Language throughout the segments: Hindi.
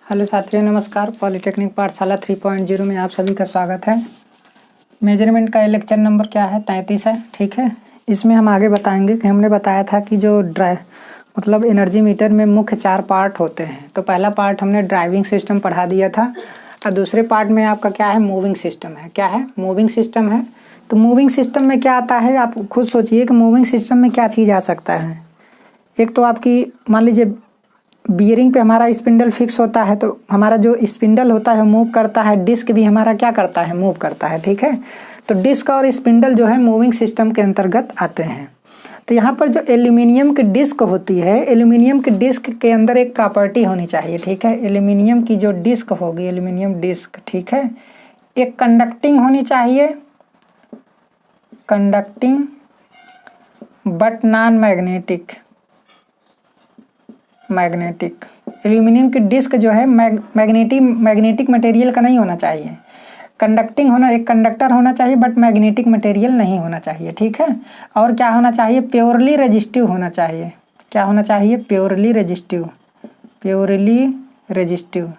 हेलो साथियों, नमस्कार। पॉलिटेक्निक पाठशाला 3.0 में आप सभी का स्वागत है। मेजरमेंट का लेक्चर नंबर क्या है? 33 है। ठीक है, इसमें हम आगे बताएंगे कि हमने बताया था कि जो मतलब एनर्जी मीटर में मुख्य 4 पार्ट होते हैं। तो पहला पार्ट हमने ड्राइविंग सिस्टम पढ़ा दिया था और दूसरे पार्ट में आपका क्या है? मूविंग सिस्टम है। क्या है? मूविंग सिस्टम है। तो मूविंग सिस्टम में क्या आता है, आप खुद सोचिए कि मूविंग सिस्टम में क्या चीज़ आ सकता है। एक तो आपकी मान लीजिए बियरिंग पे हमारा स्पिंडल फिक्स होता है, तो हमारा जो स्पिंडल होता है मूव करता है। डिस्क भी हमारा क्या करता है? मूव करता है। ठीक है, तो डिस्क और स्पिंडल जो है मूविंग सिस्टम के अंतर्गत आते हैं। तो यहाँ पर जो एल्यूमिनियम की डिस्क होती है, एल्यूमिनियम की डिस्क के अंदर एक प्रॉपर्टी होनी चाहिए। ठीक है, एल्यूमिनियम की जो डिस्क होगी, एल्यूमिनियम डिस्क, ठीक है, एक कंडक्टिंग होनी चाहिए, conducting but non magnetic. Magnetic aluminium की डिस्क जो है मैग्नेटिक मटेरियल का नहीं होना चाहिए। कंडक्टिंग होना, एक कंडक्टर होना चाहिए बट मैग्नेटिक मटेरियल नहीं होना चाहिए। ठीक है, और क्या होना चाहिए? प्योरली रेजिस्टिव होना चाहिए। क्या होना चाहिए? Purely resistive. Purely resistive.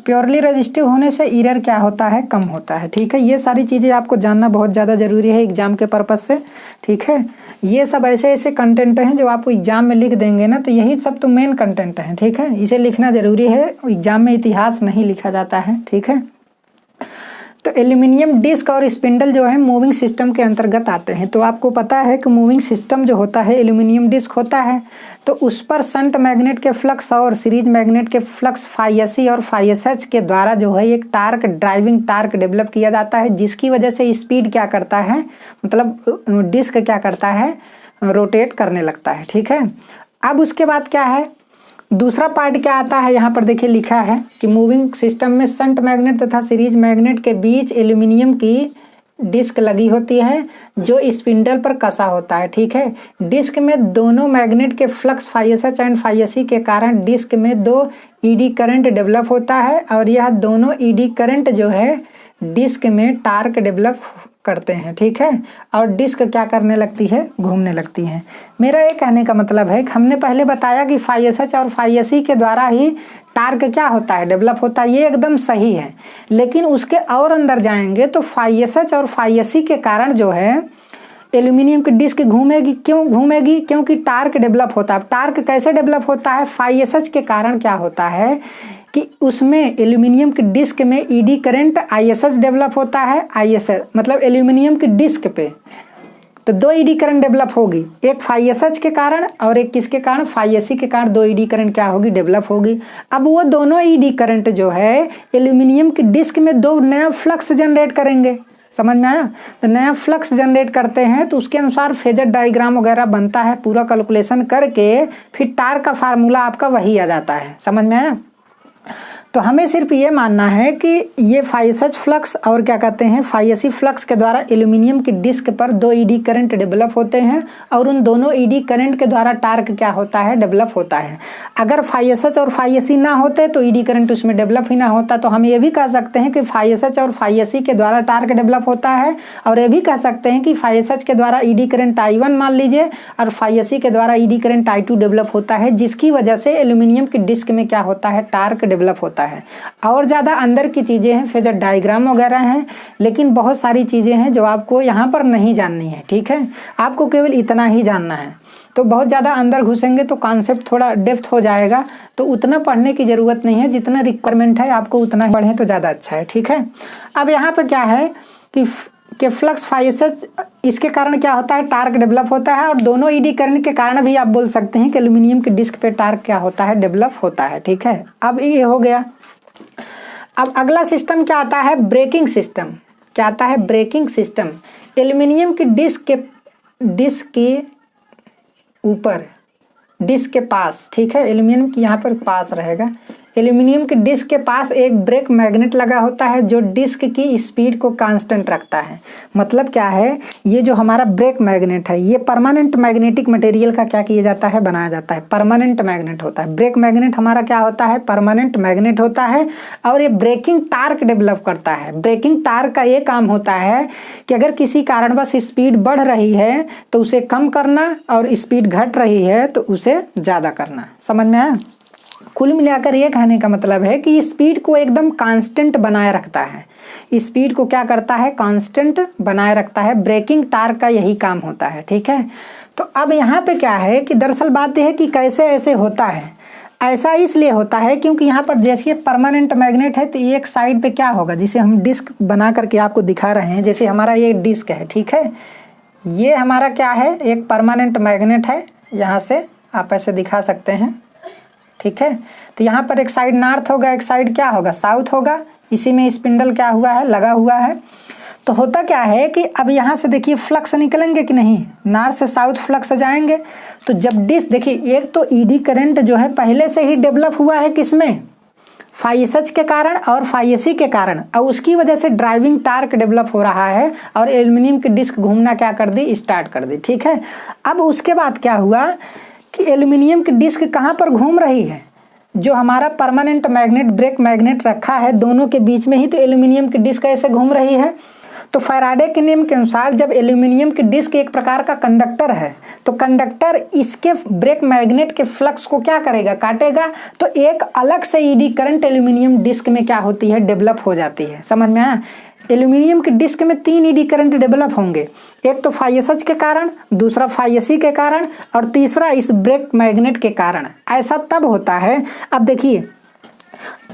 Purely resistive होने से एरर क्या होता है? कम होता है। ठीक है, ये सारी चीज़ें आपको जानना बहुत ज़्यादा ज़रूरी है एग्जाम के पर्पज़ से। ठीक है, ये सब ऐसे ऐसे कंटेंट हैं जो आपको एग्जाम में लिख देंगे ना, तो यही सब तो मेन कंटेंट है। ठीक है, इसे लिखना ज़रूरी है। एग्जाम में इतिहास नहीं लिखा जाता है। ठीक है, तो एल्यूमिनियम डिस्क और स्पिंडल जो है मूविंग सिस्टम के अंतर्गत आते हैं। तो आपको पता है कि मूविंग सिस्टम जो होता है एल्यूमिनियम डिस्क होता है, तो उस पर शंट मैग्नेट के फ्लक्स और सीरीज मैग्नेट के फ्लक्स फाई और फाई के द्वारा जो है एक टार्क, ड्राइविंग टार्क डेवलप किया जाता है, जिसकी वजह से स्पीड क्या करता है, मतलब डिस्क क्या करता है? रोटेट करने लगता है। ठीक है, अब उसके बाद क्या है? दूसरा पार्ट क्या आता है? यहाँ पर देखिए लिखा है कि मूविंग सिस्टम में शंट मैग्नेट तथा सीरीज मैग्नेट के बीच एल्यूमिनियम की डिस्क लगी होती है जो स्पिंडल पर कसा होता है। ठीक है, डिस्क में दोनों मैग्नेट के flux phi S H and phi S C के कारण डिस्क में 2 ईडी करंट डेवलप होता है और यह दोनों ईडी करंट जो है डिस्क में टार्क डेवलप करते हैं। ठीक है, और डिस्क क्या करने लगती है? घूमने लगती है। मेरा ये कहने का मतलब है कि हमने पहले बताया कि फाई एस एच और फाई एस सी के द्वारा ही टार्क क्या होता है? डेवलप होता है। ये एकदम सही है, लेकिन उसके और अंदर जाएंगे तो फाई एस एच और फाई एस सी के कारण जो है एल्यूमिनियम की डिस्क घूमेगी। क्यों घूमेगी? क्योंकि टार्क डेवलप होता है। टार्क कैसे डेवलप होता है? फाई एस एच के कारण क्या होता है कि उसमें एल्यूमिनियम की डिस्क में ईडी करंट आईएसएच डेवलप होता है। आईएसएच मतलब एल्यूमिनियम की डिस्क पे तो 2 ईडी करंट डेवलप होगी, एक फाई एस एच के कारण और एक किसके कारण? फाई एस सी के कारण 2 ईडी करंट क्या होगी? डेवलप होगी। अब वो दोनों ईडी करंट जो है एल्यूमिनियम की डिस्क में 2 नया फ्लक्स जनरेट करेंगे। समझ में आया? तो नया फ्लक्स जनरेट करते हैं तो उसके अनुसार फेजर डायग्राम वगैरह बनता है, पूरा कैलकुलेशन करके फिर टार्क का फार्मूला आपका वही आ जाता है। समझ में आया? तो हमें सिर्फ ये मानना है कि ये फाई एस एच फ्लक्स और क्या कहते हैं फाई एस सी फ्लक्स के द्वारा एल्यूमिनियम की डिस्क पर 2 ईडी करंट डेवलप होते हैं और उन दोनों ईडी करंट के द्वारा टार्क क्या होता है? डेवलप होता है। अगर फाई एस एच और फाई एस सी ना होते तो ईडी करंट उसमें डेवलप ही ना होता। तो हम ये भी कह सकते हैं कि फाई एस एच और फाई एस सी के द्वारा टार्क डेवलप होता है, और ये भी कह सकते हैं कि फाई एस एच के द्वारा ईडी करंट I1 मान लीजिए और फाई एस सी के द्वारा ईडी करंट I2 डेवलप होता है, जिसकी वजह से एल्यूमिनियम की डिस्क में क्या होता है? टार्क डेवलप होता है। और ज़्यादा अंदर की चीज़ें हैं, फेजर डायग्राम वगैरह हैं, लेकिन बहुत सारी चीज़ें हैं जो आपको यहाँ पर नहीं जाननी है। ठीक है, आपको केवल इतना ही जानना है। तो बहुत ज़्यादा अंदर घुसेंगे तो कॉन्सेप्ट थोड़ा डेप्थ हो जाएगा, तो उतना पढ़ने की ज़रूरत नहीं है। जितना रिक्वायरमेंट है आपको उतना ही पढ़ें तो ज़्यादा अच्छा है। ठीक है, अब यहाँ पर क्या है कि फ्लक्स फाई एस एच, इसके कारण क्या होता है? टार्क डेवलप होता है, और दोनों ईडी करंट के कारण भी आप बोल सकते हैं कि एल्यूमिनियम की डिस्क पे टार्क क्या होता है? डेवलप होता है। ठीक है, अब ये हो गया। अब अगला सिस्टम क्या आता है? Braking system. क्या आता है? Braking system. एल्यूमिनियम की डिस्क के ऊपर, डिस्क के पास, ठीक है, एल्यूमिनियम की यहाँ पर पास रहेगा, एल्यूमिनियम की डिस्क के पास एक ब्रेक मैग्नेट लगा होता है जो डिस्क की स्पीड को कांस्टेंट रखता है। मतलब क्या है? ये जो हमारा ब्रेक मैग्नेट है ये परमानेंट मैग्नेटिक मटेरियल का क्या किया जाता है? बनाया जाता है। परमानेंट मैग्नेट होता है ब्रेक मैग्नेट, हमारा क्या होता है? परमानेंट मैग्नेट होता है, और ये ब्रेकिंग टार्क डेवलप करता है। ब्रेकिंग टार्क का ये काम होता है कि अगर किसी कारणवश स्पीड बढ़ रही है तो उसे कम करना, और स्पीड घट रही है तो उसे ज़्यादा करना। समझ में आया? कुल मिलाकर ये कहने का मतलब है कि स्पीड को एकदम कांस्टेंट बनाए रखता है। स्पीड को क्या करता है? कांस्टेंट बनाए रखता है। ब्रेकिंग टार्क का यही काम होता है, ठीक है। तो अब यहाँ पे क्या है कि दरअसल बात यह है कि कैसे ऐसे होता है। ऐसा इसलिए होता है क्योंकि यहाँ पर देखिए परमानेंट मैग्नेट है, तो एक साइड पे क्या होगा, जिसे हम डिस्क बना करके आपको दिखा रहे हैं। जैसे हमारा ये डिस्क है, ठीक है, ये हमारा क्या है, एक परमानेंट मैग्नेट है। यहाँ से आप ऐसे दिखा सकते हैं, ठीक है। तो यहाँ पर एक साइड नॉर्थ होगा, एक साइड क्या होगा, साउथ होगा। इसी में स्पिंडल क्या हुआ है, लगा हुआ है। तो होता क्या है कि अब यहाँ से देखिए फ्लक्स निकलेंगे कि नहीं, नॉर्थ से साउथ फ्लक्स जाएंगे। तो जब डिस्क देखिए, एक तो ईडी करंट जो है पहले से ही डेवलप हुआ है किसमें, फाई एस एच के कारण और फाई एस सी के कारण, और उसकी वजह से ड्राइविंग टार्क डेवलप हो रहा है और एल्यूमिनियम की डिस्क घूमना क्या कर दी, स्टार्ट कर दी, ठीक है। अब उसके बाद क्या हुआ कि एल्यूमिनियम की डिस्क कहाँ पर घूम रही है, जो हमारा परमानेंट मैग्नेट ब्रेक मैग्नेट रखा है दोनों के बीच में ही, तो एल्यूमिनियम की डिस्क ऐसे घूम रही है। तो फैराडे के नियम के अनुसार जब एल्यूमिनियम की डिस्क एक प्रकार का कंडक्टर है, तो कंडक्टर इसके ब्रेक मैग्नेट के फ्लक्स को क्या करेगा, काटेगा। तो एक अलग से ईडी करंट एल्यूमिनियम डिस्क में क्या होती है, डेवलप हो जाती है। समझ में आया? एल्यूमिनियम की डिस्क में 3 ईडी करंट डेवलप होंगे, एक तो फाई एस एच के कारण, दूसरा फाई एस सी के कारण, और तीसरा इस ब्रेक मैग्नेट के कारण। ऐसा तब होता है, अब देखिए,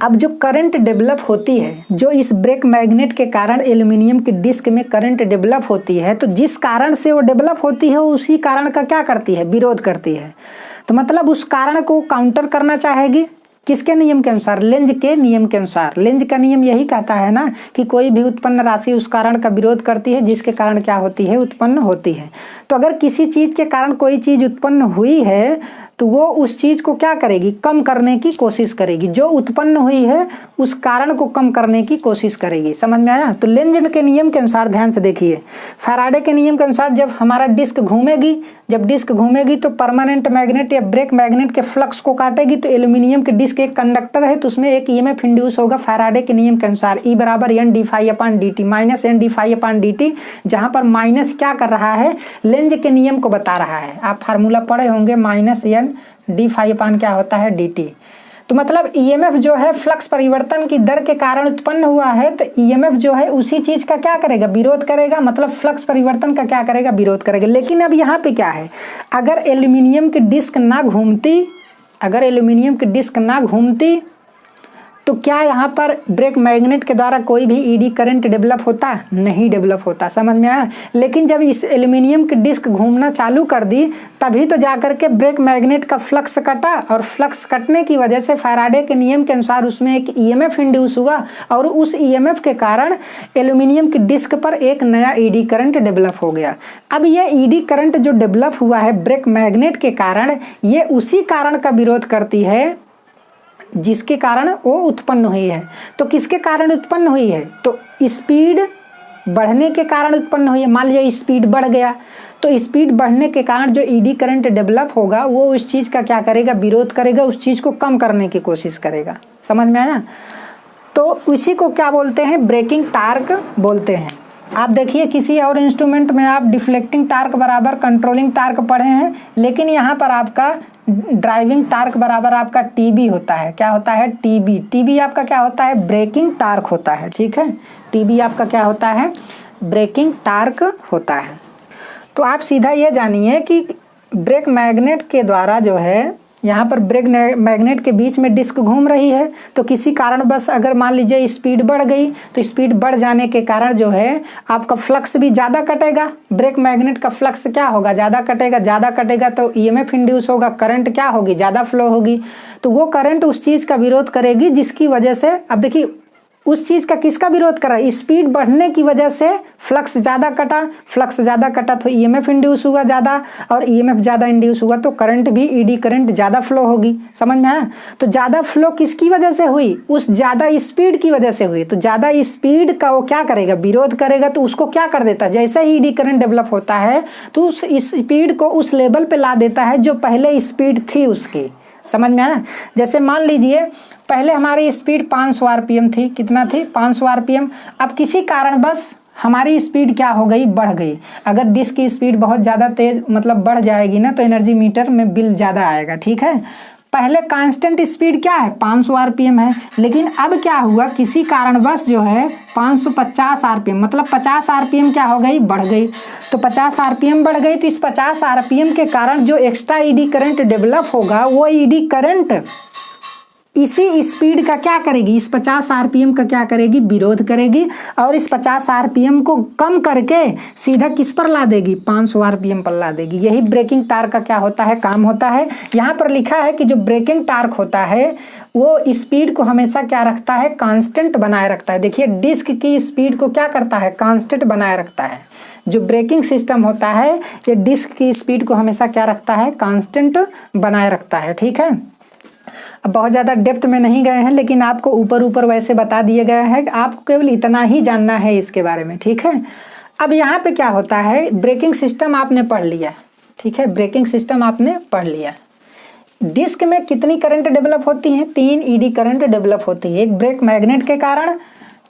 अब जो करंट डेवलप होती है, जो इस ब्रेक मैग्नेट के कारण एल्यूमिनियम की डिस्क में करंट डेवलप होती है, तो जिस कारण से वो डेवलप होती है उसी कारण का क्या करती है, विरोध करती है। तो मतलब उस कारण को काउंटर करना चाहेगी, किसके नियम के अनुसार, लेंज के नियम के अनुसार। लेंज का नियम यही कहता है ना कि कोई भी उत्पन्न राशि उस कारण का विरोध करती है जिसके कारण क्या होती है, उत्पन्न होती है। तो अगर किसी चीज के कारण कोई चीज उत्पन्न हुई है तो वो उस चीज को क्या करेगी, कम करने की कोशिश करेगी। जो उत्पन्न हुई है उस कारण को कम करने की कोशिश करेगी। समझ में आया? तो लेंज के नियम के अनुसार ध्यान से देखिए, फैराडे के नियम के अनुसार जब हमारा डिस्क घूमेगी, जब डिस्क घूमेगी तो परमानेंट मैग्नेट या ब्रेक मैग्नेट के फ्लक्स को काटेगी। तो एल्यूमिनियम की डिस्क एक कंडक्टर है, तो उसमें एक ईएमएफ इंड्यूस होगा फैराडे के नियम के अनुसार, E बराबर N D phi upon D T, minus N D phi upon D T, जहां पर माइनस क्या कर रहा है, लेंज के नियम को बता रहा है। आप फार्मूला पढ़े होंगे, minus N D phi upon क्या होता है, डी टी। तो मतलब ईएमएफ जो है फ्लक्स परिवर्तन की दर के कारण उत्पन्न हुआ है, तो ईएमएफ जो है उसी चीज का क्या करेगा, विरोध करेगा। मतलब फ्लक्स परिवर्तन का क्या करेगा, विरोध करेगा। लेकिन अब यहाँ पे क्या है, अगर एल्यूमिनियम की डिस्क ना घूमती, अगर एल्यूमिनियम की डिस्क ना घूमती तो क्या यहाँ पर ब्रेक मैग्नेट के द्वारा कोई भी ईडी करंट डेवलप होता, नहीं डेवलप होता। समझ में आया? लेकिन जब इस एल्यूमिनियम की डिस्क घूमना चालू कर दी तभी तो जाकर के ब्रेक मैग्नेट का फ्लक्स कटा, और फ्लक्स कटने की वजह से फैराडे के नियम के अनुसार उसमें एक ईएमएफ इंड्यूस हुआ, और उस ईएमएफ के कारण एल्यूमिनियम की डिस्क पर एक नया ईडी करंट डेवलप हो गया। अब ये ईडी करंट जो डेवलप हुआ है ब्रेक मैग्नेट के कारण, ये उसी कारण का विरोध करती है जिसके कारण वो उत्पन्न हुई है। तो किसके कारण उत्पन्न हुई है, तो स्पीड बढ़ने के कारण उत्पन्न हुई है। मान लीजिए स्पीड बढ़ गया, तो स्पीड बढ़ने के कारण जो ईडी करंट डेवलप होगा वो उस चीज का क्या करेगा, विरोध करेगा, उस चीज को कम करने की कोशिश करेगा। समझ में आया? तो उसी को क्या बोलते हैं, ब्रेकिंग टार्क बोलते हैं। आप देखिए किसी और इंस्ट्रूमेंट में आप डिफ्लेक्टिंग टार्क बराबर कंट्रोलिंग टार्क पढ़े हैं, लेकिन यहाँ पर आपका ड्राइविंग टार्क बराबर आपका टीबी होता है। क्या होता है, टीबी। टीबी आपका क्या होता है, ब्रेकिंग टार्क होता है। ठीक है, टीबी आपका क्या होता है, ब्रेकिंग टार्क होता है। तो आप सीधा ये जानिए कि ब्रेक मैग्नेट के द्वारा जो है, यहाँ पर ब्रेक मैग्नेट के बीच में डिस्क घूम रही है, तो किसी कारण बस अगर मान लीजिए स्पीड बढ़ गई, तो स्पीड बढ़ जाने के कारण जो है आपका फ्लक्स भी ज़्यादा कटेगा। ब्रेक मैग्नेट का फ्लक्स क्या होगा, ज़्यादा कटेगा। ज़्यादा कटेगा तो ईएमएफ इंड्यूस होगा, करंट क्या होगी, ज़्यादा फ्लो होगी। तो वो करंट उस चीज़ का विरोध करेगी जिसकी वजह से, अब देखिए उस चीज़ का किसका विरोध कर रहा है, स्पीड बढ़ने की वजह से फ्लक्स ज़्यादा कटा, फ्लक्स ज़्यादा कटा तो ईएमएफ इंड्यूस हुआ ज़्यादा, और ईएमएफ ज़्यादा इंड्यूस हुआ तो करंट भी, ईडी करंट ज़्यादा फ्लो होगी। समझ में आया? तो ज़्यादा फ्लो किसकी वजह से हुई, उस ज़्यादा स्पीड की वजह से हुई। तो ज़्यादा स्पीड का वो क्या करेगा, विरोध करेगा, तो उसको क्या कर देता है, जैसे ही ईडी करंट डेवलप होता है तो उस स्पीड को उस लेवल पर ला देता है जो पहले स्पीड थी उसकी। समझ में आया? जैसे मान लीजिए पहले हमारी स्पीड 500 आरपीएम थी, कितना थी, 500 आरपीएम। अब किसी कारण बस हमारी स्पीड क्या हो गई, बढ़ गई। अगर डिस्क की स्पीड बहुत ज़्यादा तेज मतलब बढ़ जाएगी ना, तो एनर्जी मीटर में बिल ज़्यादा आएगा। ठीक है, पहले कांस्टेंट स्पीड क्या है 500 आरपीएम है, लेकिन अब क्या हुआ किसी कारणवश जो है 550 आरपीएम, मतलब 50 आरपीएम क्या हो गई, बढ़ गई। तो 50 आरपीएम बढ़ गई, तो इस 50 आरपीएम के कारण जो एक्स्ट्रा ईडी करंट डेवलप होगा वो ईडी करंट इसी स्पीड का क्या करेगी, इस 50 आरपीएम का क्या करेगी, विरोध करेगी, और इस 50 आरपीएम को कम करके सीधा किस पर ला देगी, 500 आरपीएम पर ला देगी। यही ब्रेकिंग टार्क का क्या होता है, काम होता है। यहाँ पर लिखा है कि जो ब्रेकिंग टार्क होता है वो स्पीड को हमेशा क्या रखता है, कांस्टेंट बनाए रखता है। देखिए डिस्क की स्पीड को क्या करता है, कांस्टेंट बनाए रखता है। जो ब्रेकिंग सिस्टम होता है ये डिस्क की स्पीड को हमेशा क्या रखता है, कांस्टेंट बनाए रखता है। ठीक है, अब बहुत ज़्यादा डेप्थ में नहीं गए हैं, लेकिन आपको ऊपर ऊपर वैसे बता दिए गए हैं, आपको केवल इतना ही जानना है इसके बारे में। ठीक है, अब यहाँ पे क्या होता है, ब्रेकिंग सिस्टम आपने पढ़ लिया। ठीक है, ब्रेकिंग सिस्टम आपने पढ़ लिया। डिस्क में कितनी करंट डेवलप होती हैं, 3 ईडी करंट डेवलप होती है। एक ब्रेक मैग्नेट के कारण,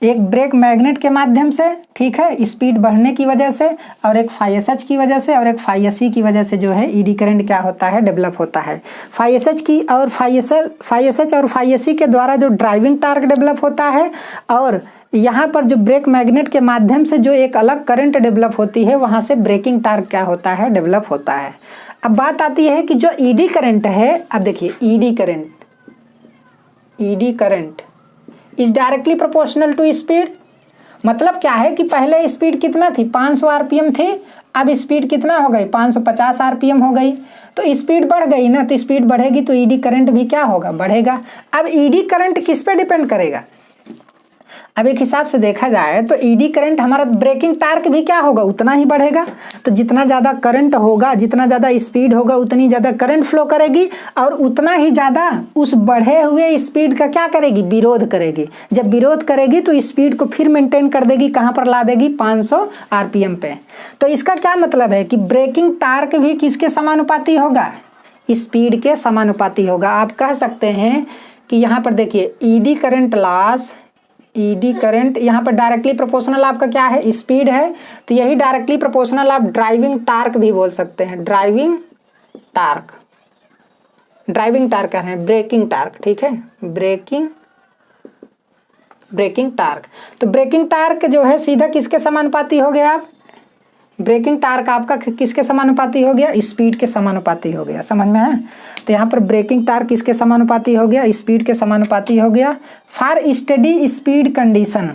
एक ब्रेक मैग्नेट के माध्यम से, ठीक है, स्पीड बढ़ने की वजह से, और एक फाई एस एच की वजह से, और एक फाई एस सी की वजह से जो है ईडी करंट क्या होता है, डेवलप होता है। फाई एस एच की और फाई एस एच और फाई एस सी के द्वारा जो ड्राइविंग टार्क डेवलप होता है, और यहाँ पर जो ब्रेक मैग्नेट के माध्यम से जो एक अलग करंट डेवलप होती है वहाँ से ब्रेकिंग टार्क क्या होता है, डेवलप होता है। अब बात आती है कि जो ईडी करंट है, अब देखिए eddy current is directly proportional to speed. मतलब क्या है कि पहले स्पीड कितना थी, 500 आरपीएम थी, अब स्पीड कितना हो गई, 550 आरपीएम हो गई। तो स्पीड बढ़ गई ना, तो स्पीड बढ़ेगी तो ईडी करंट भी क्या होगा, बढ़ेगा। अब ईडी करंट किस पे डिपेंड करेगा, अब एक हिसाब से देखा जाए तो ईडी करंट हमारा ब्रेकिंग टार्क भी क्या होगा, उतना ही बढ़ेगा। तो जितना ज़्यादा करंट होगा, जितना ज़्यादा स्पीड होगा, उतनी ज़्यादा करंट फ्लो करेगी, और उतना ही ज़्यादा उस बढ़े हुए स्पीड का क्या करेगी, विरोध करेगी। जब विरोध करेगी तो स्पीड को फिर मेंटेन कर देगी, कहाँ पर ला देगी, 500 आरपीएम पे। तो इसका क्या मतलब है कि ब्रेकिंग टार्क भी किसके समानुपाती होगा, स्पीड के समानुपाती होगा। आप कह सकते हैं कि यहाँ पर देखिए eddy current loss, eddy current यहाँ पर डायरेक्टली प्रोपोर्शनल आपका क्या है, स्पीड है, तो यही डायरेक्टली प्रोपोर्शनल आप ड्राइविंग टार्क भी बोल सकते हैं। ड्राइविंग टार्क कह रहे हैं, ब्रेकिंग टार्क। ठीक है, ब्रेकिंग टार्क। तो ब्रेकिंग टार्क जो है सीधा किसके समानुपाती हो गया, आप ब्रेकिंग टार्क आपका किसके समानुपाती हो गया, स्पीड के समानुपाती हो गया। समझ में है, तो यहाँ पर ब्रेकिंग टार्क किसके समानुपाती हो गया, स्पीड के समानुपाती हो गया। For steady speed condition,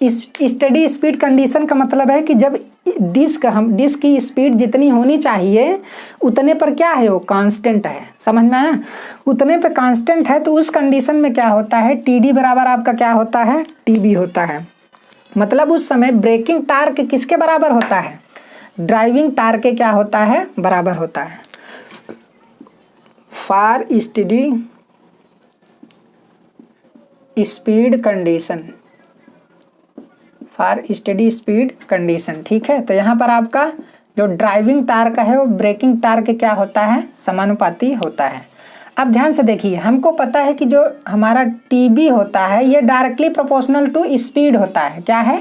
steady speed condition का मतलब है कि जब डिस्क की स्पीड जितनी होनी चाहिए उतने पर क्या है, वो कांस्टेंट है। समझ में आया, उतने पे कांस्टेंट है, तो उस कंडीशन में क्या होता है, टीडी बराबर आपका क्या होता है, टीबी होता है। मतलब उस समय ब्रेकिंग टार्क किसके बराबर होता है, ड्राइविंग टार्क के क्या होता है, बराबर होता है। For steady speed condition, for steady speed condition. ठीक है, तो यहाँ पर आपका जो ड्राइविंग टार्क है वो ब्रेकिंग टार्क के क्या होता है, समानुपाती होता है। अब ध्यान से देखिए, हमको पता है कि जो हमारा टीबी होता है ये डायरेक्टली प्रोपोर्शनल टू स्पीड होता है। क्या है,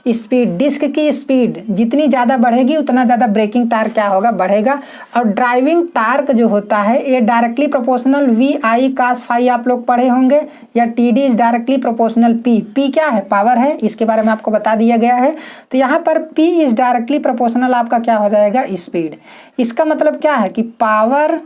स्पीड, डिस्क की स्पीड जितनी ज़्यादा बढ़ेगी उतना ज़्यादा ब्रेकिंग टार्क क्या होगा, बढ़ेगा। और ड्राइविंग टार्क जो होता है ये directly proportional V I cos phi आप लोग पढ़े होंगे, या T D is directly proportional P. P क्या है, पावर है, इसके बारे में आपको बता दिया गया है। तो यहाँ पर पी इज डायरेक्टली प्रोपोर्शनल आपका क्या हो जाएगा, स्पीड। इसका मतलब क्या है कि पावर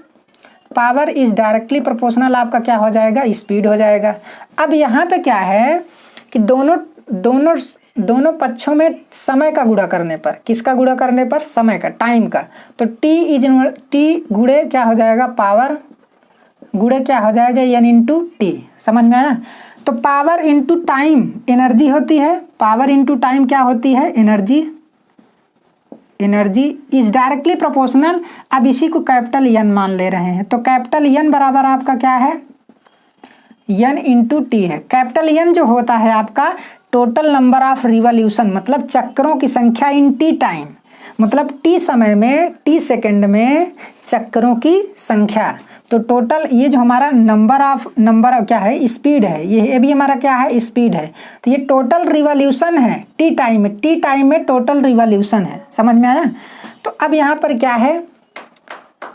इज डायरेक्टली प्रोपोर्शनल आपका क्या हो जाएगा, स्पीड हो जाएगा। अब यहाँ पे क्या है कि दोनों पक्षों में समय का गुणा करने पर, किसका गुणा करने पर, समय का, टाइम का। तो टी गुणे क्या हो जाएगा, पावर गुणे क्या हो जाएगा, एन इंटू टी। समझ में आया, तो पावर इंटू टाइम एनर्जी होती है, पावर इंटू टाइम क्या होती है, एनर्जी इज डायरेक्टली प्रोपोर्शनल। अब इसी को कैपिटल एन मान ले रहे हैं, तो कैपिटल एन बराबर आपका क्या है, एन इंटू टी है। कैपिटल एन जो होता है आपका टोटल नंबर ऑफ रिवॉल्यूशन, मतलब चक्रों की संख्या इन टी टाइम, मतलब टी समय में, टी सेकंड में चक्रों की संख्या। तो टोटल ये जो हमारा नंबर क्या है, स्पीड है, ये भी हमारा क्या है, स्पीड है। तो ये टोटल रिवॉल्यूशन है टी टाइम में टोटल रिवॉल्यूशन है। समझ में आया, तो अब यहाँ पर क्या है,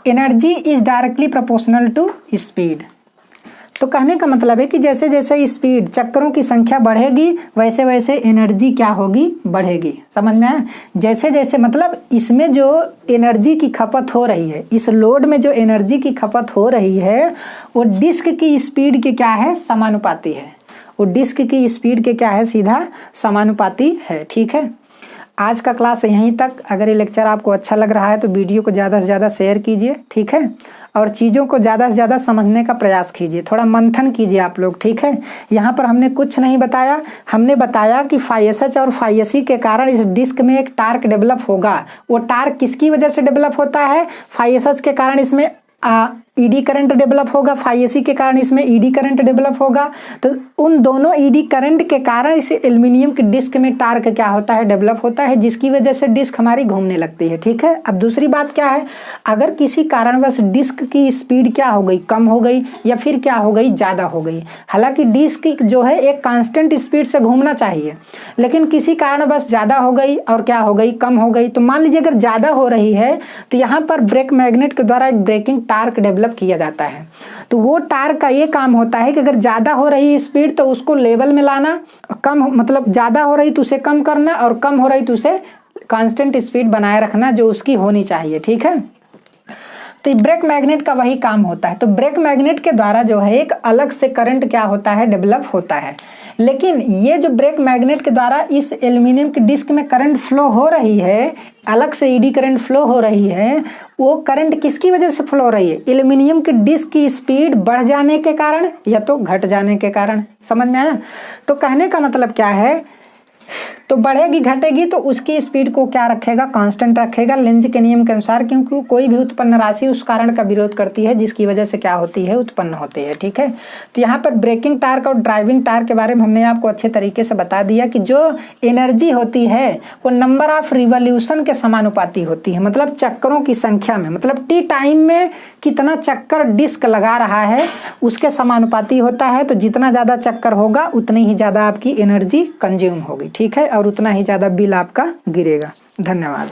energy is directly proportional to speed. तो कहने का मतलब है कि जैसे जैसे स्पीड, चक्करों की संख्या बढ़ेगी वैसे वैसे एनर्जी क्या होगी, बढ़ेगी। समझ में आया? जैसे जैसे मतलब इसमें जो एनर्जी की खपत हो रही है, इस लोड में जो एनर्जी की खपत हो रही है वो डिस्क की स्पीड के क्या है, समानुपाती है। वो डिस्क की स्पीड के क्या है, सीधा समानुपाती है। ठीक है, आज का क्लास यहीं तक। अगर ये लेक्चर आपको अच्छा लग रहा है तो वीडियो को ज़्यादा से ज़्यादा शेयर कीजिए। ठीक है, और चीज़ों को ज़्यादा से ज़्यादा समझने का प्रयास कीजिए, थोड़ा मंथन कीजिए आप लोग। ठीक है, यहाँ पर हमने कुछ नहीं बताया, हमने बताया कि फाई और फाई के कारण इस डिस्क में एक टार्क डेवलप होगा। वो टार्क किसकी वजह से डेवलप होता है? फाई के कारण इसमें ईडी करंट डेवलप होगा, फाई के कारण इसमें ईडी करंट डेवलप होगा। तो उन दोनों ईडी करंट के कारण इस एल्युमिनियम की डिस्क में टार्क क्या होता है, डेवलप होता है, जिसकी वजह से डिस्क हमारी घूमने लगती है। ठीक है, अब दूसरी बात क्या है, अगर किसी कारणवश डिस्क की स्पीड क्या हो गई, कम हो गई, या फिर क्या हो गई, ज़्यादा हो गई। हालांकि डिस्क जो है एक कांस्टेंट स्पीड से घूमना चाहिए, लेकिन किसी कारणवश ज़्यादा हो गई और क्या हो गई, कम हो गई। तो मान लीजिए अगर ज़्यादा हो रही है तो यहाँ पर ब्रेक मैग्नेट के द्वारा एक ब्रेकिंग टार्क डेवलप किया जाता है। तो वो टार्क का ये काम होता है कि अगर ज़्यादा हो रही है स्पीड तो उसको लेवल में लाना, कम मतलब ज़्यादा हो रही तो उसे कम करना, और कम हो रही तो उसे कांस्टेंट स्पीड बनाए रखना जो उसकी होनी चाहिए। ठीक है, तो ब्रेक मैग्नेट का वही काम होता है। तो ब्रेक मैग्नेट के द्वारा जो है एक अलग से करंट क्या होता है, डेवलप होता है। लेकिन ये जो ब्रेक मैग्नेट के द्वारा इस एल्युमिनियम की डिस्क में करंट फ्लो हो रही है, अलग से ईडी करंट फ्लो हो रही है, वो करंट किसकी वजह से फ्लो हो रही है? एल्युमिनियम की डिस्क की स्पीड बढ़ जाने के कारण या तो घट जाने के कारण। समझ में आया? तो कहने का मतलब क्या है, तो बढ़ेगी घटेगी तो उसकी स्पीड को क्या रखेगा, कांस्टेंट रखेगा लेंज के नियम के अनुसार, क्योंकि कोई भी उत्पन्न राशि उस कारण का विरोध करती है जिसकी वजह से क्या होती है, उत्पन्न होती है। ठीक है, तो यहाँ पर ब्रेकिंग टार्क और ड्राइविंग टार्क के बारे में हमने आपको अच्छे तरीके से बता दिया कि जो एनर्जी होती है वो नंबर ऑफ रिवॉल्यूशन के समानुपाती होती है, मतलब चक्करों की संख्या में, मतलब टी टाइम में कितना चक्कर डिस्क लगा रहा है उसके समानुपाती होता है। तो जितना ज़्यादा चक्कर होगा उतनी ही ज़्यादा आपकी एनर्जी कंज्यूम होगी। ठीक है, और उतना ही ज़्यादा बिल आपका गिरेगा। धन्यवाद।